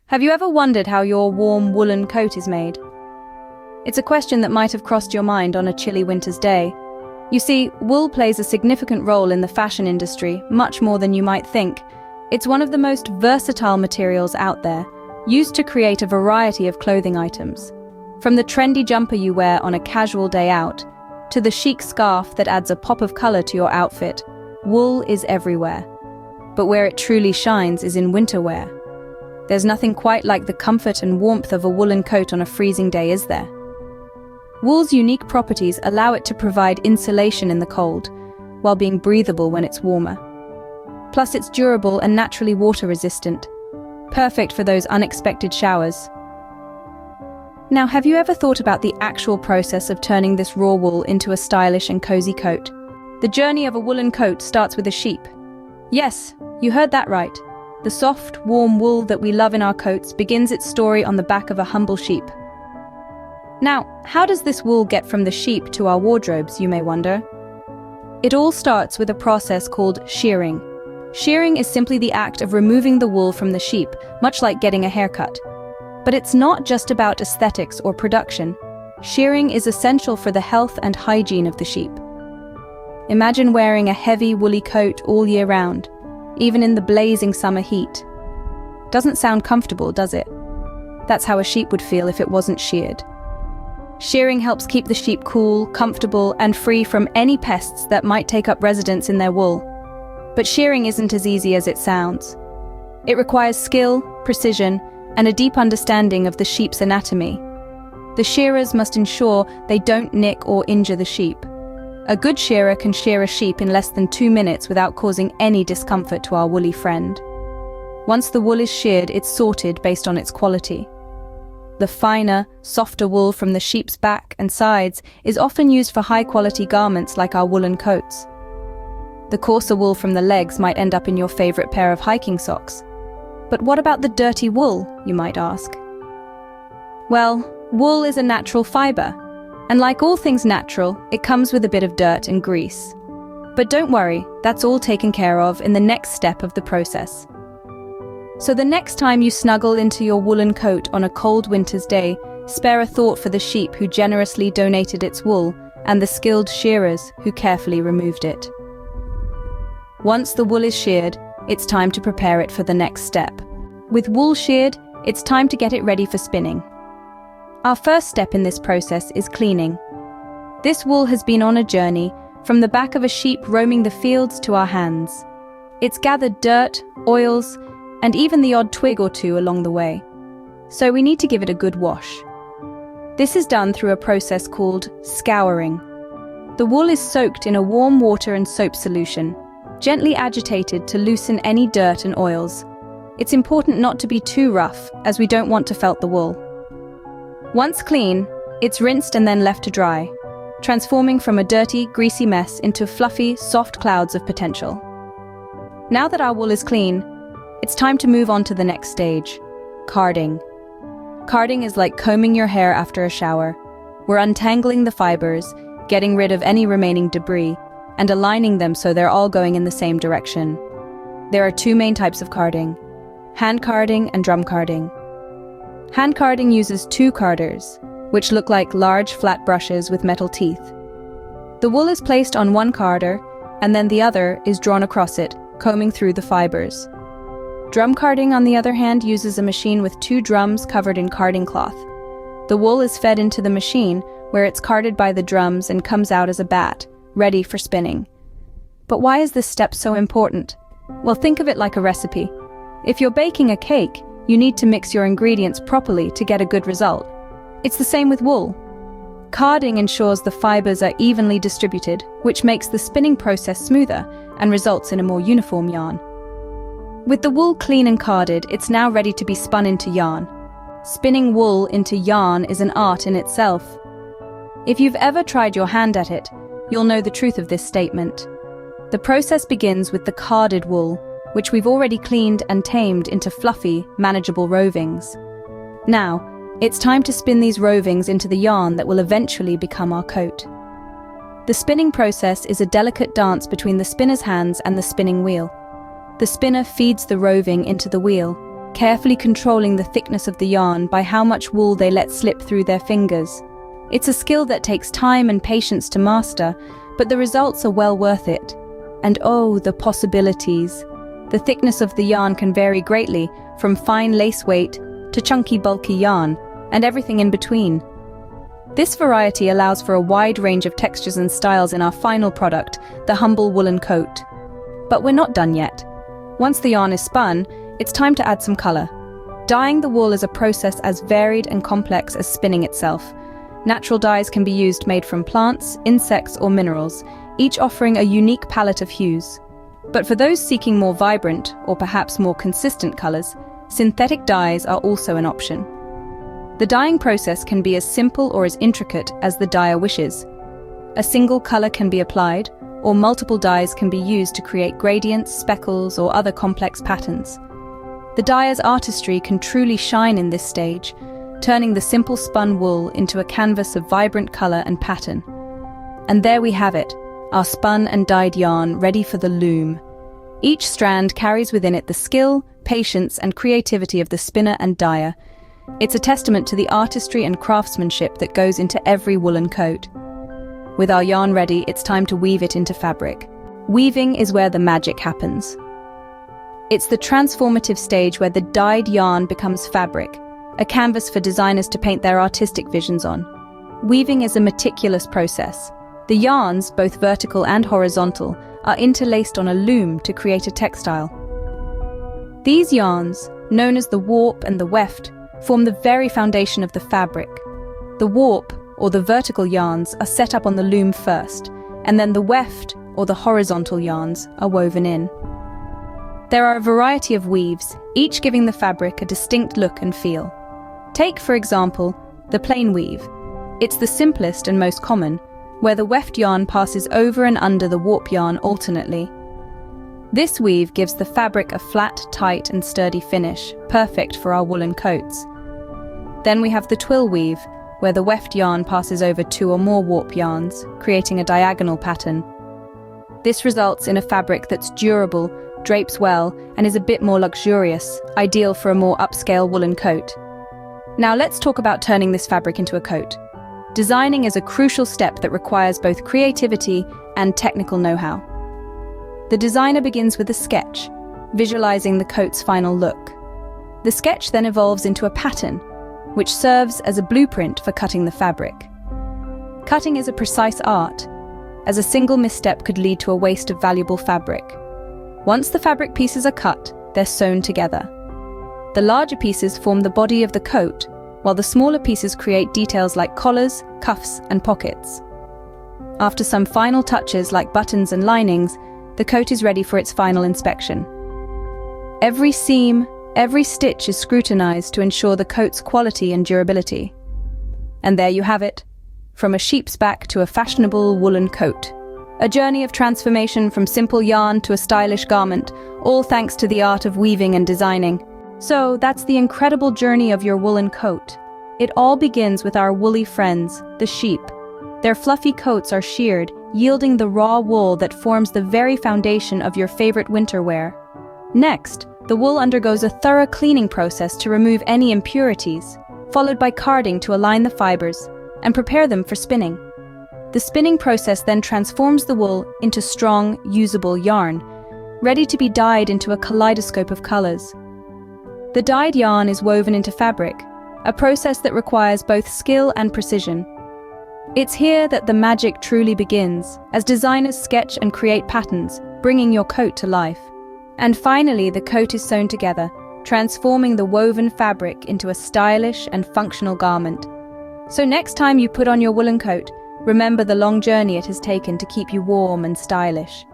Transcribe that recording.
Have you ever wondered how your warm woolen coat is made? It's a question that might have crossed your mind on a chilly winter's day. You see, wool plays a significant role in the fashion industry, much more than you might think. It's one of the most versatile materials out there, used to create a variety of clothing items. From the trendy jumper you wear on a casual day out, to the chic scarf that adds a pop of color to your outfit, wool is everywhere. But where it truly shines is in winter wear. There's nothing quite like the comfort and warmth of a woolen coat on a freezing day, is there? Wool's unique properties allow it to provide insulation in the cold, while being breathable when it's warmer. Plus, it's durable and naturally water-resistant, perfect for those unexpected showers. Now, have you ever thought about the actual process of turning this raw wool into a stylish and cozy coat? The journey of a woolen coat starts with a sheep. Yes, you heard that right. The soft, warm wool that we love in our coats begins its story on the back of a humble sheep. Now, how does this wool get from the sheep to our wardrobes, you may wonder? It all starts with a process called shearing. Shearing is simply the act of removing the wool from the sheep, much like getting a haircut. But it's not just about aesthetics or production. Shearing is essential for the health and hygiene of the sheep. Imagine wearing a heavy, woolly coat all year round, even in the blazing summer heat. Doesn't sound comfortable, does it? That's how a sheep would feel if it wasn't sheared. Shearing helps keep the sheep cool, comfortable, and free from any pests that might take up residence in their wool. But shearing isn't as easy as it sounds. It requires skill, precision, and a deep understanding of the sheep's anatomy. The shearers must ensure they don't nick or injure the sheep. A good shearer can shear a sheep in less than 2 minutes without causing any discomfort to our woolly friend. Once the wool is sheared, it's sorted based on its quality. The finer, softer wool from the sheep's back and sides is often used for high-quality garments like our woolen coats. The coarser wool from the legs might end up in your favorite pair of hiking socks. But what about the dirty wool, you might ask? Well, wool is a natural fiber, and like all things natural, it comes with a bit of dirt and grease. But don't worry, that's all taken care of in the next step of the process. So the next time you snuggle into your woolen coat on a cold winter's day, spare a thought for the sheep who generously donated its wool and the skilled shearers who carefully removed it. Once the wool is sheared, it's time to prepare it for the next step. With wool sheared, it's time to get it ready for spinning. Our first step in this process is cleaning. This wool has been on a journey from the back of a sheep roaming the fields to our hands. It's gathered dirt, oils, and even the odd twig or two along the way. So we need to give it a good wash. This is done through a process called scouring. The wool is soaked in a warm water and soap solution, gently agitated to loosen any dirt and oils. It's important not to be too rough, as we don't want to felt the wool. Once clean, it's rinsed and then left to dry, transforming from a dirty, greasy mess into fluffy, soft clouds of potential. Now that our wool is clean, it's time to move on to the next stage, carding. Carding is like combing your hair after a shower. We're untangling the fibers, getting rid of any remaining debris, and aligning them so they're all going in the same direction. There are 2 main types of carding: hand carding and drum carding. Hand carding uses 2 carders, which look like large flat brushes with metal teeth. The wool is placed on one carder, and then the other is drawn across it, combing through the fibers. Drum carding, on the other hand, uses a machine with 2 drums covered in carding cloth. The wool is fed into the machine, where it's carded by the drums and comes out as a bat, ready for spinning. But why is this step so important? Well, think of it like a recipe. If you're baking a cake, you need to mix your ingredients properly to get a good result. It's the same with wool. Carding ensures the fibers are evenly distributed, which makes the spinning process smoother and results in a more uniform yarn. With the wool clean and carded, it's now ready to be spun into yarn. Spinning wool into yarn is an art in itself. If you've ever tried your hand at it, you'll know the truth of this statement. The process begins with the carded wool, which we've already cleaned and tamed into fluffy, manageable rovings. Now, it's time to spin these rovings into the yarn that will eventually become our coat. The spinning process is a delicate dance between the spinner's hands and the spinning wheel. The spinner feeds the roving into the wheel, carefully controlling the thickness of the yarn by how much wool they let slip through their fingers. It's a skill that takes time and patience to master, but the results are well worth it. And oh, the possibilities. The thickness of the yarn can vary greatly, from fine lace weight to chunky, bulky yarn, and everything in between. This variety allows for a wide range of textures and styles in our final product, the humble woolen coat. But we're not done yet. Once the yarn is spun, it's time to add some color. Dyeing the wool is a process as varied and complex as spinning itself. Natural dyes can be used made from plants, insects, or minerals, each offering a unique palette of hues. But for those seeking more vibrant, or perhaps more consistent colors, synthetic dyes are also an option. The dyeing process can be as simple or as intricate as the dyer wishes. A single color can be applied, or multiple dyes can be used to create gradients, speckles, or other complex patterns. The dyer's artistry can truly shine in this stage, turning the simple spun wool into a canvas of vibrant color and pattern. And there we have it, our spun and dyed yarn ready for the loom. Each strand carries within it the skill, patience, and creativity of the spinner and dyer. It's a testament to the artistry and craftsmanship that goes into every woolen coat. With our yarn ready, it's time to weave it into fabric. Weaving is where the magic happens. It's the transformative stage where the dyed yarn becomes fabric, a canvas for designers to paint their artistic visions on. Weaving is a meticulous process. The yarns, both vertical and horizontal, are interlaced on a loom to create a textile. These yarns, known as the warp and the weft, form the very foundation of the fabric. The warp, or the vertical yarns, are set up on the loom first, and then the weft, or the horizontal yarns, are woven in. There are a variety of weaves, each giving the fabric a distinct look and feel. Take, for example, the plain weave. It's the simplest and most common, where the weft yarn passes over and under the warp yarn alternately. This weave gives the fabric a flat, tight, and sturdy finish, perfect for our woolen coats. Then we have the twill weave, where the weft yarn passes over 2 or more warp yarns, creating a diagonal pattern. This results in a fabric that's durable, drapes well, and is a bit more luxurious, ideal for a more upscale woolen coat. Now let's talk about turning this fabric into a coat. Designing is a crucial step that requires both creativity and technical know-how. The designer begins with a sketch, visualizing the coat's final look. The sketch then evolves into a pattern, which serves as a blueprint for cutting the fabric. Cutting is a precise art, as a single misstep could lead to a waste of valuable fabric. Once the fabric pieces are cut, they're sewn together. The larger pieces form the body of the coat, while the smaller pieces create details like collars, cuffs, and pockets. After some final touches like buttons and linings, the coat is ready for its final inspection. Every seam, every stitch is scrutinized to ensure the coat's quality and durability. And there you have it, from a sheep's back to a fashionable woolen coat. A journey of transformation from simple yarn to a stylish garment, all thanks to the art of weaving and designing. So that's the incredible journey of your woolen coat. It all begins with our woolly friends, the sheep. Their fluffy coats are sheared, yielding the raw wool that forms the very foundation of your favorite winter wear. Next, the wool undergoes a thorough cleaning process to remove any impurities, followed by carding to align the fibers and prepare them for spinning. The spinning process then transforms the wool into strong, usable yarn, ready to be dyed into a kaleidoscope of colors. The dyed yarn is woven into fabric, a process that requires both skill and precision. It's here that the magic truly begins, as designers sketch and create patterns, bringing your coat to life. And finally, the coat is sewn together, transforming the woven fabric into a stylish and functional garment. So next time you put on your woolen coat, remember the long journey it has taken to keep you warm and stylish.